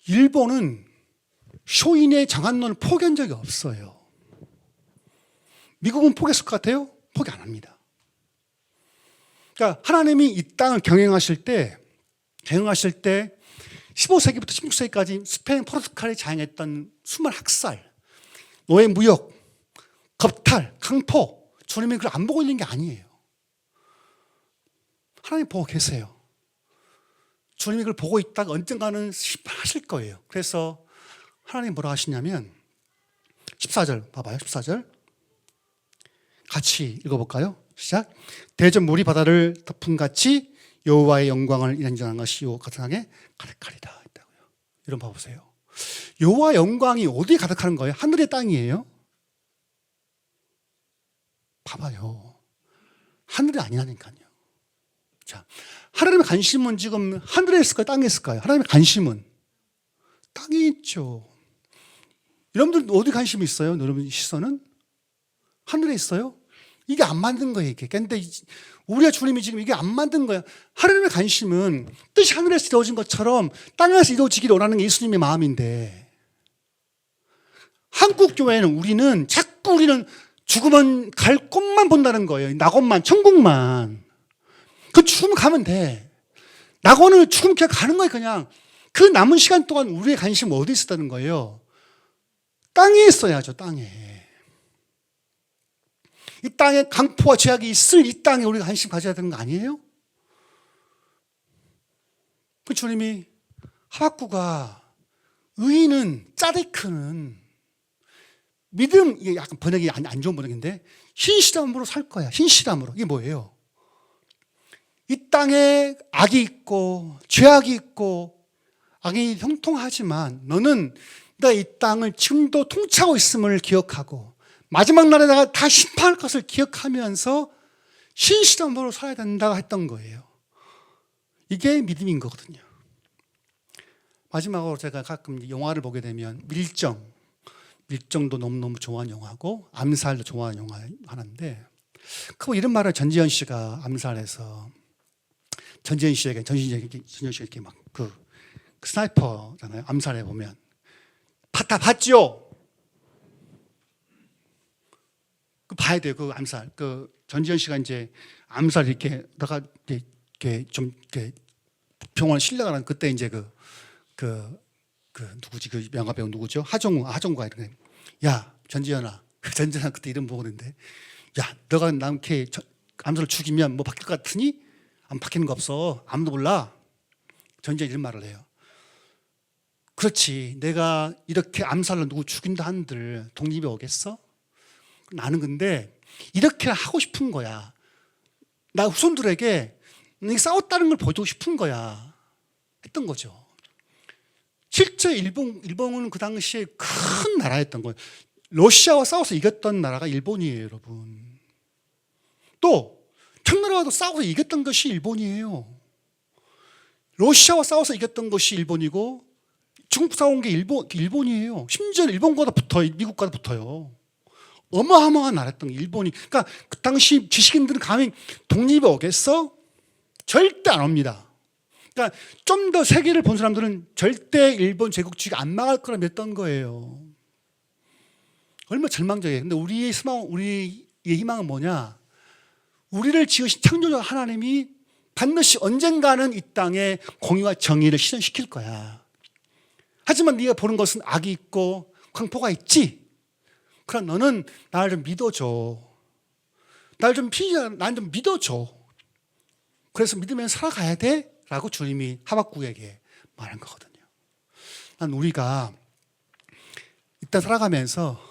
일본은 쇼인의 장한론을 포기한 적이 없어요. 미국은 포기했을 것 같아요? 포기 안 합니다. 그러니까 하나님이 이 땅을 경영하실 때 15세기부터 16세기까지 스페인 포르투갈이 자행했던 수많은 학살, 노예 무역, 겁탈, 강포, 주님이 그걸 안 보고 있는 게 아니에요. 하나님 보고 계세요. 주님이 그걸 보고 있다가 언젠가는 심판하실 거예요. 그래서 하나님 뭐라 하시냐면 14절 봐봐요. 14절 같이 읽어볼까요? 시작. 대전 물이 바다를 덮음같이 여호와의 영광을 인정한 것이요 가득하게 가득하리라 했다고요. 이런 봐보세요. 여호와 영광이 어디에 가득하는 거예요? 하늘의 땅이에요? 봐봐요. 하늘이 아니라니까요. 자, 하나님의 관심은 지금 하늘에 있을까요? 땅에 있을까요? 하나님의 관심은 땅에 있죠. 여러분들 어디 관심이 있어요? 여러분 시선은? 하늘에 있어요? 이게 안 만든 거예요, 이게. 근데 우리의 주님이 지금 이게 안 만든 거야. 하나님의 관심은 뜻이 하늘에서 이루어진 것처럼 땅에서 이루어지기를 원하는 게 예수님의 마음인데, 한국 교회는 우리는 죽으면 갈 곳만 본다는 거예요. 낙원만, 천국만. 그 죽으면 가면 돼. 낙원을 죽으면 그냥 가는 거예요, 그냥. 그 남은 시간 동안 우리의 관심은 어디 있었다는 거예요? 땅에 있어야죠, 땅에. 이 땅에 강포와 죄악이 있을 이 땅에 우리가 관심 가져야 되는 거 아니에요? 그 주님이 하박구가 의인은 짜데크는 믿음, 이게 약간 번역이 안 좋은 번역인데 신실함으로 살 거야. 신실함으로. 이게 뭐예요? 이 땅에 악이 있고 죄악이 있고 악이 형통하지만 너는 내가 이 땅을 지금도 통치하고 있음을 기억하고 마지막 날에 내가 다 심판할 것을 기억하면서 신실함으로 살아야 된다고 했던 거예요. 이게 믿음인 거거든요. 마지막으로 제가 가끔 영화를 보게 되면 밀정도 너무너무 좋아하는 영화고 암살도 좋아하는 영화 하나인데, 그 이런 말을 전지현 씨가 암살해서 전지현 씨에게 이렇게 막 그 스나이퍼잖아요. 암살해 보면 다 봤죠? 그 봐야 돼요. 그 암살. 그 전지현 씨가 이제 암살 이렇게 내가 이렇게 좀 이렇게 병원 실려가는 그때 이제 누구지? 그 영화 배우 누구죠? 하정우가 이렇게, 야 전지현아, 전지현아 그때 이름 보고 있는데, 야 너가 남캐 암살을 죽이면 뭐 바뀔 것 같으니? 안 바뀌는 거 없어. 아무도 몰라. 전지현 이런 말을 해요. 그렇지, 내가 이렇게 암살로 누구 죽인다 한들 독립이 오겠어? 나는 근데 이렇게 하고 싶은 거야. 나 후손들에게 싸웠다는 걸 보여주고 싶은 거야 했던 거죠. 실제 일본은 그 당시에 큰 나라였던 거예요. 러시아와 싸워서 이겼던 나라가 일본이에요, 여러분. 또 청나라와도 싸워서 이겼던 것이 일본이에요. 러시아와 싸워서 이겼던 것이 일본이고 중국 싸운 게 일본이에요. 심지어 일본과도 붙어요. 미국과도 붙어요. 어마어마한 나라였던 게 일본이. 그러니까 그 당시 지식인들은 감히 독립이 오겠어? 절대 안 옵니다. 그러니까 좀 더 세계를 본 사람들은 절대 일본 제국주의가 안 망할 거라 믿었던 거예요. 얼마나 절망적이에요. 근데 우리의 희망은 뭐냐? 우리를 지으신 창조자 하나님이 반드시 언젠가는 이 땅에 공의와 정의를 실현시킬 거야. 하지만 네가 보는 것은 악이 있고 광포가 있지. 그럼 너는 나를 좀 믿어줘. 나를 좀 믿어줘. 그래서 믿으면 살아가야 돼? 라고 주님이 하박국에게 말한 거거든요. 난 우리가 이따 살아가면서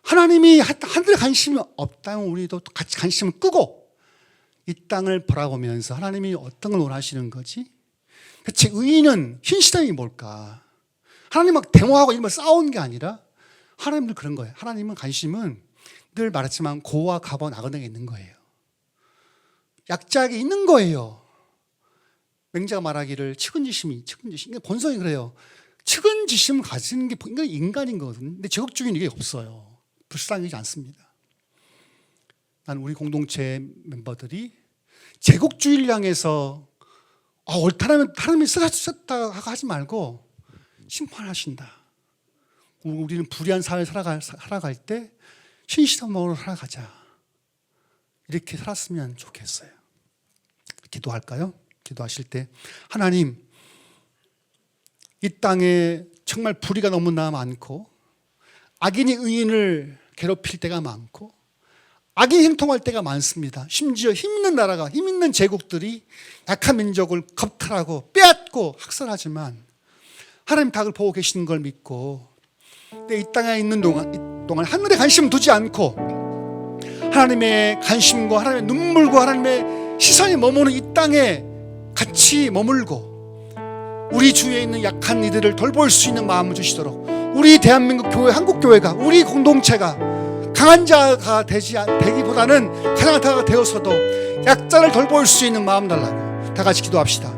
하나님이 하늘에 관심이 없다면 우리도 같이 관심을 끄고 이 땅을 바라보면서 하나님이 어떤 걸 원하시는 거지? 대체 의인은 신실함이 뭘까? 하나님 막 데모하고 이런 걸 싸우는 게 아니라 하나님도 그런 거예요. 하나님은 관심은 늘 말했지만 고와 가보 나그네에 있는 거예요. 약자에게 있는 거예요. 맹자가 말하기를 측은지심이 본성이 그래요. 측은지심을 가지는 게 인간인 거거든요. 근데 제국주의는 이게 없어요. 불쌍하지 않습니다. 난 우리 공동체 멤버들이 제국주의를 향해서 옳다면 하나님이 쓰셨다 하지 말고 심판하신다. 우리는 불의한 사회를 살아갈 때 신실함으로 살아가자. 이렇게 살았으면 좋겠어요. 기도할까요? 기도하실 때 하나님, 이 땅에 정말 불의가 너무나 많고 악인이 의인을 괴롭힐 때가 많고 악이 행통할 때가 많습니다. 심지어 힘 있는 제국들이 약한 민족을 겁탈하고 빼앗고 학살하지만 하나님 다 그걸 보고 계시는 걸 믿고 내 이 땅에 있는 동안 하늘에 관심 두지 않고 하나님의 관심과 하나님의 눈물과 하나님의 시선이 머무는 이 땅에 같이 머물고 우리 주위에 있는 약한 이들을 돌볼 수 있는 마음을 주시도록 우리 대한민국 교회, 한국교회가, 우리 공동체가 강한 자가 되기보다는 가장 자가 되어서도 약자를 돌볼 수 있는 마음 달라고 다 같이 기도합시다.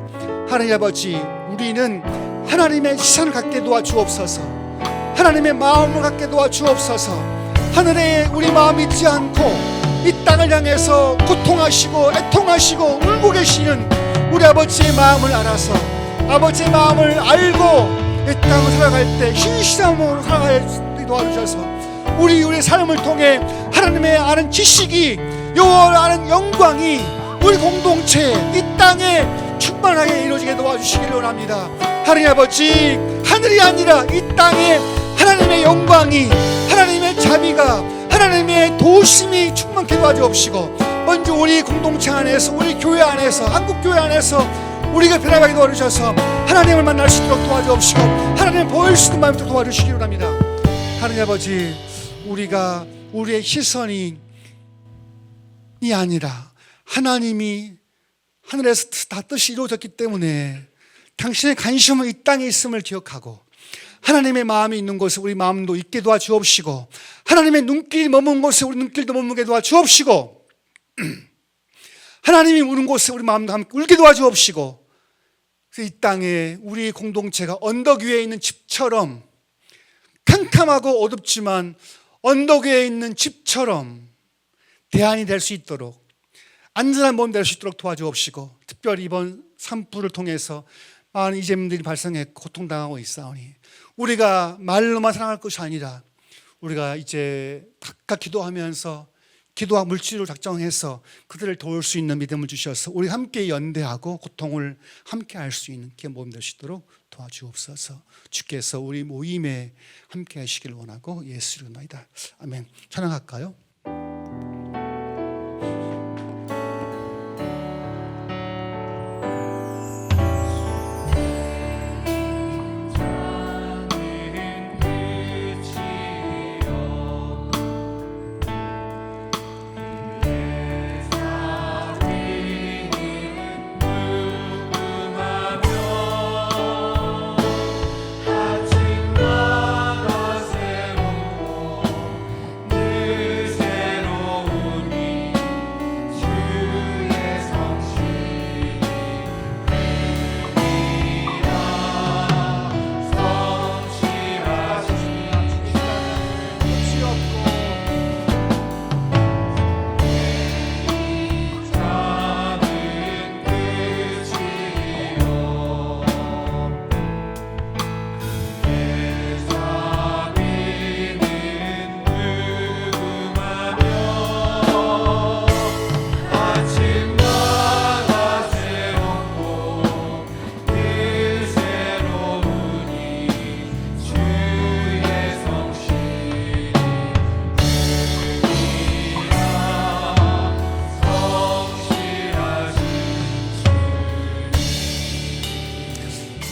하나님 아버지, 우리는 하나님의 시선을 갖게 도와주옵소서. 하나님의 마음을 갖게 도와주옵소서. 하늘에 우리 마음이 있지 않고 이 땅을 향해서 고통하시고 애통하시고 울고 계시는 우리 아버지의 마음을 알아서, 아버지의 마음을 알고 이 땅을 살아갈 때 신실함으로 살아가게 도와주셔서 우리의 삶을 통해 하나님의 아는 지식이, 여호와를 아는 영광이 우리 공동체 이 땅에 충만하게 이루어지게 도와주시기를 원합니다. 하나님 아버지, 하늘이 아니라 이 땅에 하나님의 영광이, 하나님의 자비가, 하나님의 도우심이 충만케 도와주옵시고, 먼저 우리 공동체 안에서, 우리 교회 안에서, 한국교회 안에서 우리가 변화하게 도와주셔서 하나님을 만날 수 있도록 도와주옵시고, 하나님을 보일 수 있는 마음으로 도와주시기를 원합니다. 하나님 아버지, 우리가 우리의 시선이 아니라 하나님이 하늘에서 다 뜻이 이루어졌기 때문에 당신의 관심은 이 땅에 있음을 기억하고 하나님의 마음이 있는 곳에 우리 마음도 있게 도와주옵시고, 하나님의 눈길이 머문 곳에 우리 눈길도 머물게 도와주옵시고, 하나님이 우는 곳에 우리 마음도 함께 울게 도와주옵시고, 이 땅에 우리 공동체가 언덕 위에 있는 집처럼 캄캄하고 어둡지만 언덕 위에 있는 집처럼 대안이 될 수 있도록, 안전한 몸 될 수 있도록 도와주옵시고, 특별히 이번 산불을 통해서 많은 이재민들이 발생했고 고통당하고 있사오니 우리가 말로만 사랑할 것이 아니라 우리가 이제 각각 기도하면서 기도와 물질을 작정해서 그들을 도울 수 있는 믿음을 주셔서 우리 함께 연대하고 고통을 함께 할 수 있는 귀한 모임 될 수 있도록 도와주옵소서. 주께서 우리 모임에 함께 하시길 원하고 예수로 나이다. 아멘. 찬양할까요?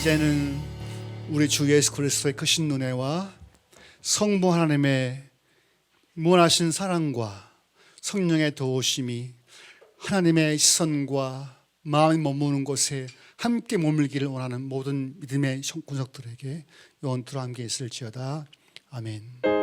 이제는 우리 주 예수 그리스도의 크신 은혜와 성부 하나님의 무한하신 사랑과 성령의 도우심이 하나님의 시선과 마음이 머무는 곳에 함께 머물기를 원하는 모든 믿음의 군속들에게 영원토록 함께 있을지어다. 아멘.